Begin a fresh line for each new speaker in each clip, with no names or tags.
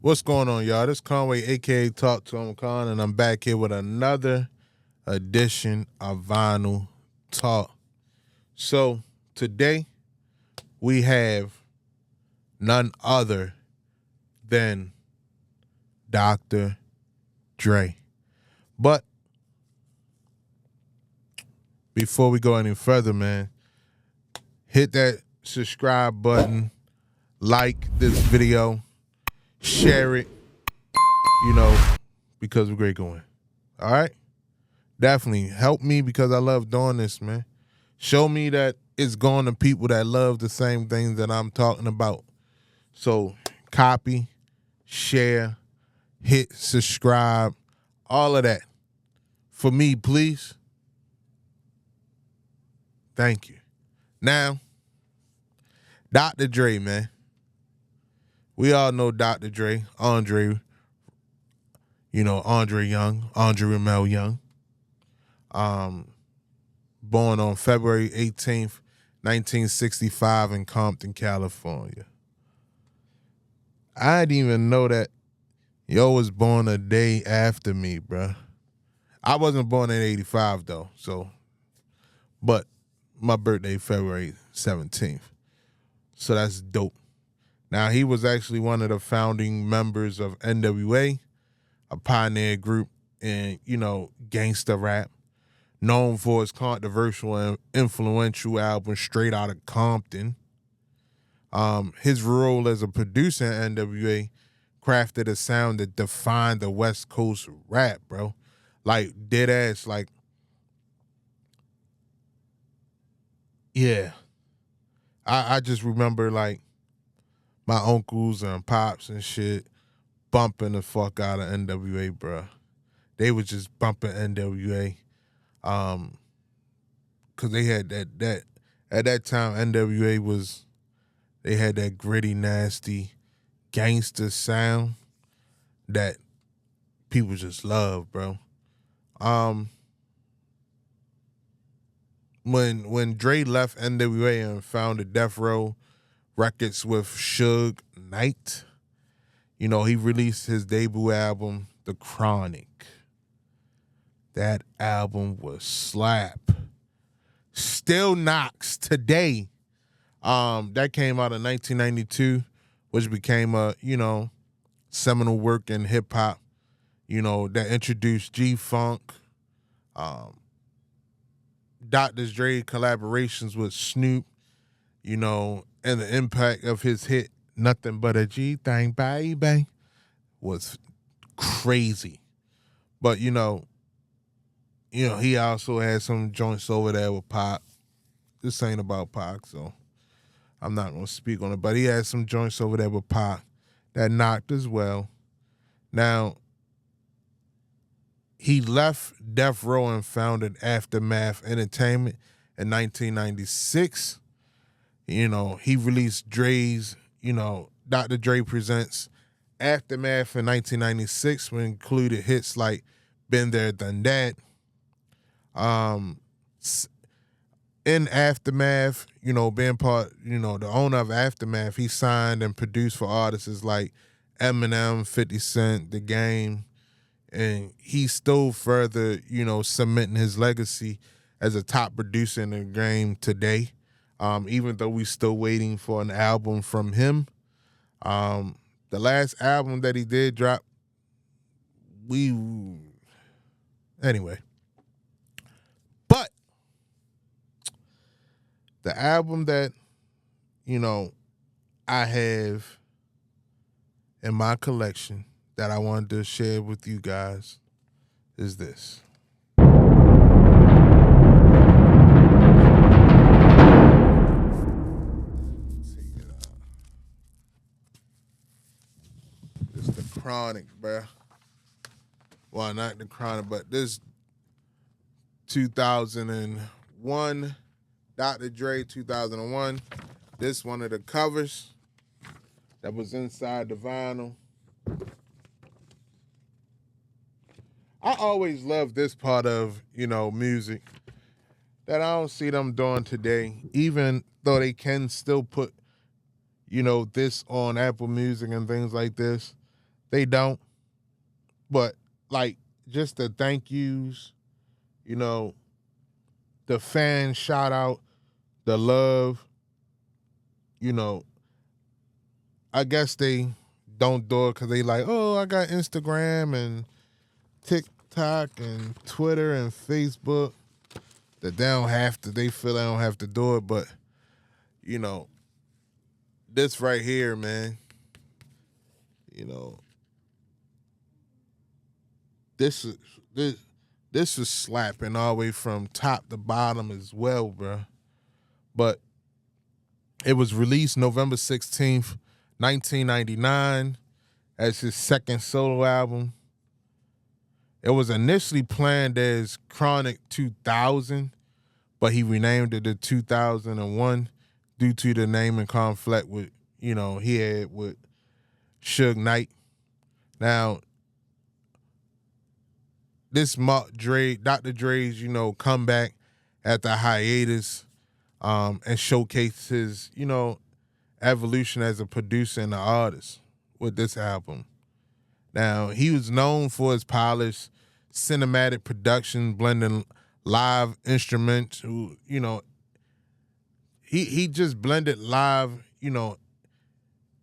What's going on, y'all? This is Conway, aka Talk to Him Con, and I'm back here with another edition of Vinyl Talk. So today we have none other than Dr. Dre. But before we go any further, man, hit that subscribe button, like this video, share it, because we're great going. All right? Definitely help me because I love doing this, man. Show me that it's going to people that love the same things that I'm talking about. So copy, share, hit subscribe, all of that. For me, please. Thank you. Now, Dr. Dre, man. We all know Dr. Dre, Andre Young, Andre Ramel Young. Born on February 18th, 1965 in Compton, California. I didn't even know that yo was born a day after me, bruh. I wasn't born in 85 though, but my birthday February 17th. So that's dope. Now, he was actually one of the founding members of NWA, a pioneer group in, gangsta rap, known for his controversial and influential album Straight Outta Compton. His role as a producer in NWA crafted a sound that defined the West Coast rap, bro. Like, dead ass, like, yeah. I just remember, like, my uncles and pops and shit bumping the fuck out of NWA, bro. They was just bumping NWA. Cause they had that at that time NWA they had that gritty, nasty, gangster sound that people just love, bro. When Dre left NWA and founded Death Row Records with Suge Knight, he released his debut album, The Chronic. That album was slap. Still knocks today. That came out in 1992, which became a, seminal work in hip hop, that introduced G-Funk, Dr. Dre collaborations with Snoop, and the impact of his hit Nothing But a G Thing, baby, was crazy. But, he also had some joints over there with Pac. This ain't about Pac, so I'm not going to speak on it. But he had some joints over there with Pac that knocked as well. Now, he left Death Row and founded Aftermath Entertainment in 1996. He released Dre's, Dr. Dre Presents Aftermath in 1996, which included hits like Been There, Done That. In Aftermath, being part, the owner of Aftermath, he signed and produced for artists like Eminem, 50 Cent, The Game, and he's still further, cementing his legacy as a top producer in the game today. Even though we still waiting for an album from him. The last album that he did drop, anyway. But the album that, I have in my collection that I wanted to share with you guys is this. It's the Chronic, bruh. Well, not the Chronic, but this 2001, Dr. Dre 2001. This one of the covers that was inside the vinyl. I always loved this part of, music that I don't see them doing today, even though they can still put, this on Apple Music and things like this. They don't. But like just the thank yous, you know, the fan shout out, the love, you know, I guess they don't do it because they like, oh, I got Instagram and TikTok and Twitter and Facebook that they don't have to, they feel they don't have to do it. But, you know, this right here, man, you know, this is this is slapping all the way from top to bottom as well, bro. But it was released November 16th, 1999 as his second solo album. It was initially planned as Chronic 2000, but he renamed it to 2001 due to the naming conflict with, you know, he had with Suge Knight. Now, this marked Dr. Dre's, you know, comeback after hiatus, and showcased his, you know, evolution as a producer and an artist with this album. Now, he was known for his polished cinematic production, blending live instruments. You know, he just blended live, you know,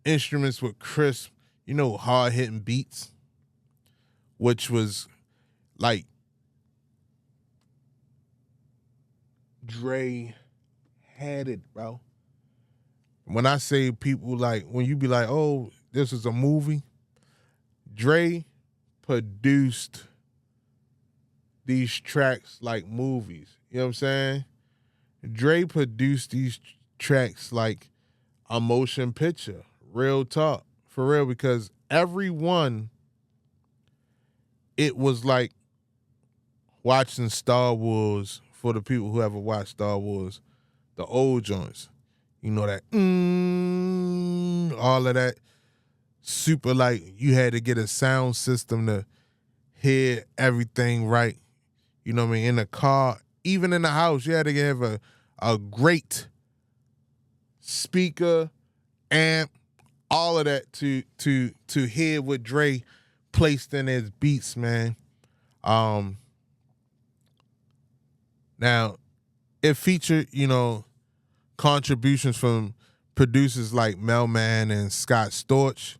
instruments with crisp, you know, hard hitting beats, which was like Dre had it, bro. When I say people like, when you be like, oh, this is a movie, Dre produced these tracks like movies. You know what I'm saying? Dre produced these tracks like a motion picture. Real talk. For real, because every one, it was like watching Star Wars for the people who ever watched Star Wars, the old joints. You know that, all of that super, like you had to get a sound system to hear everything right. You know what I mean? In the car, even in the house, you had to have a great speaker, amp, all of that to hear what Dre placed in his beats, man. Now, it featured, you know, contributions from producers like Melman and Scott Storch,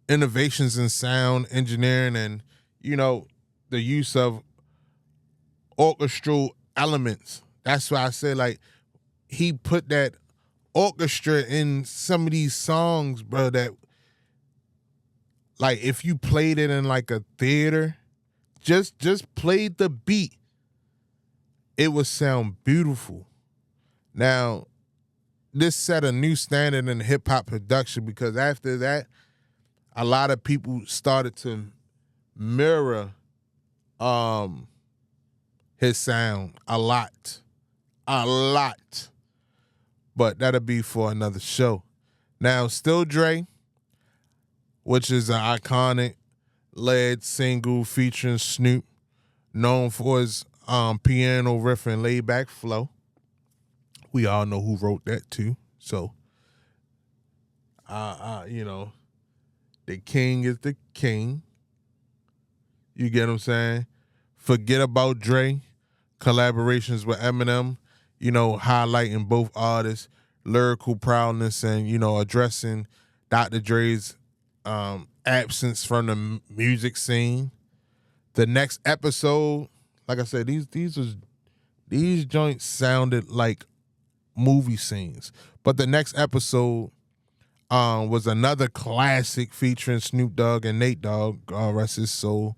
innovations in sound engineering, and, you know, the use of orchestral elements. That's why I said, like, he put that orchestra in some of these songs, bro, that, like, if you played it in, like, a theater, just played the beat, it would sound beautiful. Now, this set a new standard in hip-hop production because after that, a lot of people started to mirror his sound a lot. But that'll be for another show. Now, Still Dre, which is an iconic lead single featuring Snoop, known for his piano riff and laid-back flow. We all know who wrote that too. So, you know, the king is the king. You get what I'm saying? Forget About Dre, collaborations with Eminem, you know, highlighting both artists' lyrical prowess and, you know, addressing Dr. Dre's absence from the music scene. The next episode, like I said, these joints sounded like movie scenes. But the next episode was another classic featuring Snoop Dogg and Nate Dogg, rest his soul.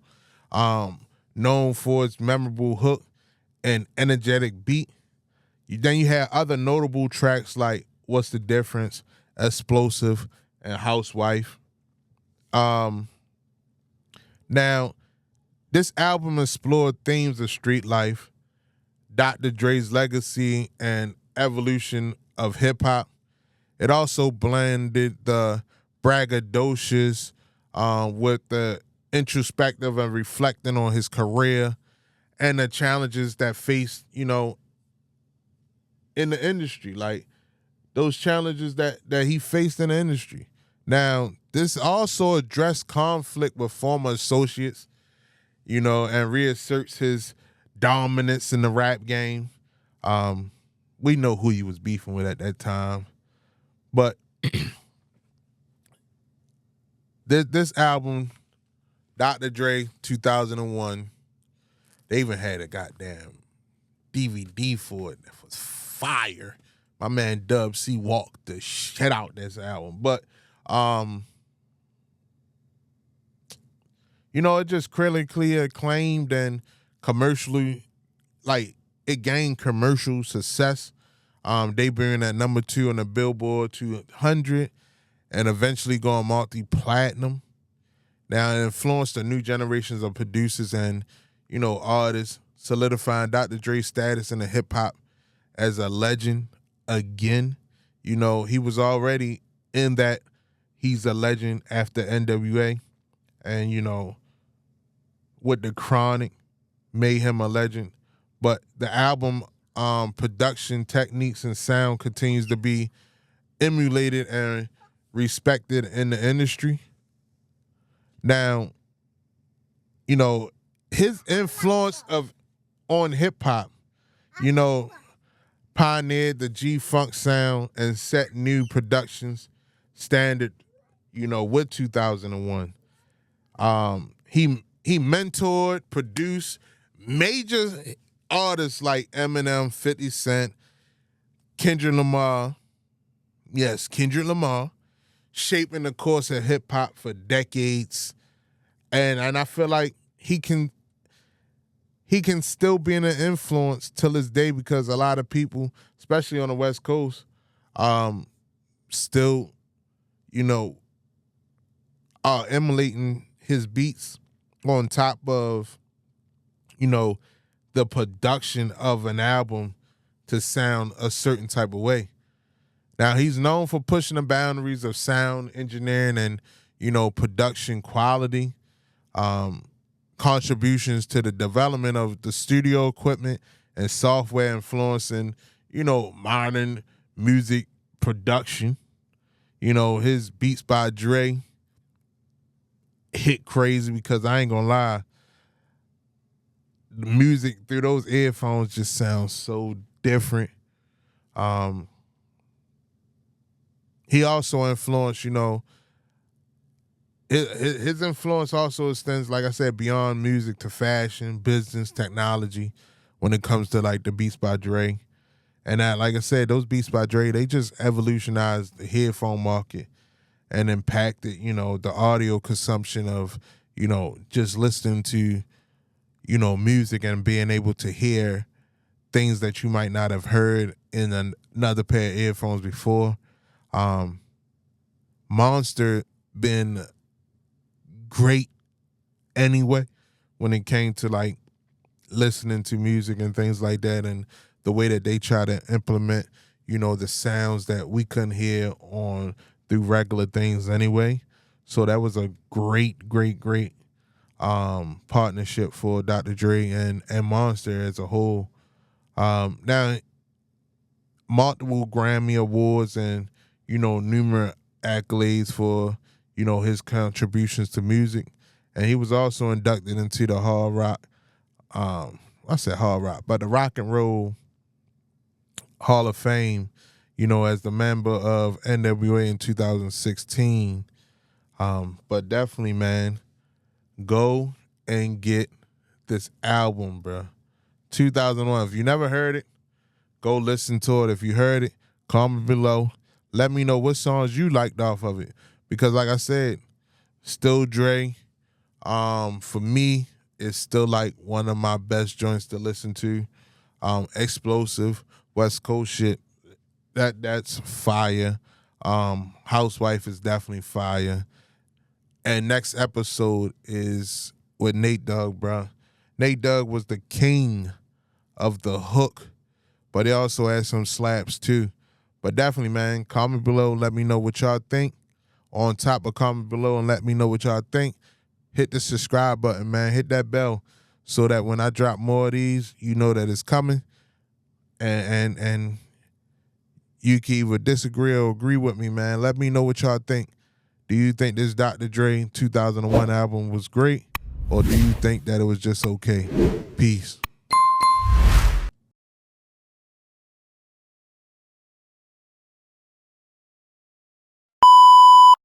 Known for its memorable hook and energetic beat. Then you had other notable tracks like What's the Difference, Explosive, and Housewife. Now, this album explored themes of street life, Dr. Dre's legacy, and evolution of hip-hop. It also blended the braggadocious with the introspective and reflecting on his career and the challenges that faced, you know, in the industry, like those challenges that he faced in the industry. Now, this also addressed conflict with former associates, and reasserts his dominance in the rap game. We know who he was beefing with at that time. But this album, Dr. Dre, 2001, they even had a goddamn DVD for it that was fire. My man Dub C walked the shit out this album. But, it just critically acclaimed and commercially, it gained commercial success. Debuting at number 2 on the Billboard 200 and eventually going multi-platinum. Now, it influenced the new generations of producers and, artists, solidifying Dr. Dre's status in the hip-hop as a legend again. He was already in that he's a legend after NWA. And, with the Chronic, made him a legend. But the album production techniques and sound continues to be emulated and respected in the industry. Now, his influence on hip hop, pioneered the G-Funk sound and set new productions standard, with 2001. He mentored, produced major artists like Eminem, 50 Cent, Kendrick Lamar. Yes, Kendrick Lamar, shaping the course of hip hop for decades. And I feel like he can still be an influence till this day because a lot of people, especially on the West Coast, still, are emulating his beats on top of, the production of an album to sound a certain type of way. Now, he's known for pushing the boundaries of sound engineering and, production quality, contributions to the development of the studio equipment and software influencing, modern music production. His Beats by Dre hit crazy because I ain't gonna lie, the music through those earphones just sounds so different. He also influenced, his influence also extends, like I said, beyond music to fashion, business, technology when it comes to like the Beats by Dre. And that, like I said, those Beats by Dre, they just evolutionized the headphone market and impacted, the audio consumption of, just listening to, music and being able to hear things that you might not have heard in another pair of earphones before. Monster been great anyway when it came to like listening to music and things like that, and the way that they try to implement, the sounds that we couldn't hear on through regular things anyway. So that was a great partnership for Dr. Dre and Monster as a whole. Now, multiple Grammy Awards and, numerous accolades for, his contributions to music. And he was also inducted into the Hard Rock, but the Rock and Roll Hall of Fame, as the member of NWA in 2016. But definitely, man, go and get this album, bro. 2001. If you never heard it, go listen to it. If you heard it, comment below. Let me know what songs you liked off of it. Because like I said, still Dre, for me, it's still like one of my best joints to listen to. Explosive, West Coast shit. That's fire. Housewife is definitely fire. And next episode is with Nate Dogg, bro. Nate Dogg was the king of the hook, but he also had some slaps too. But definitely, man, comment below. Let me know what y'all think. On top of comment below and let me know what y'all think. Hit the subscribe button, man. Hit that bell so that when I drop more of these, you know that it's coming. And you can either disagree or agree with me, man. Let me know what y'all think Do you think this Dr. Dre 2001 album was great? Or do you think that it was just okay? Peace.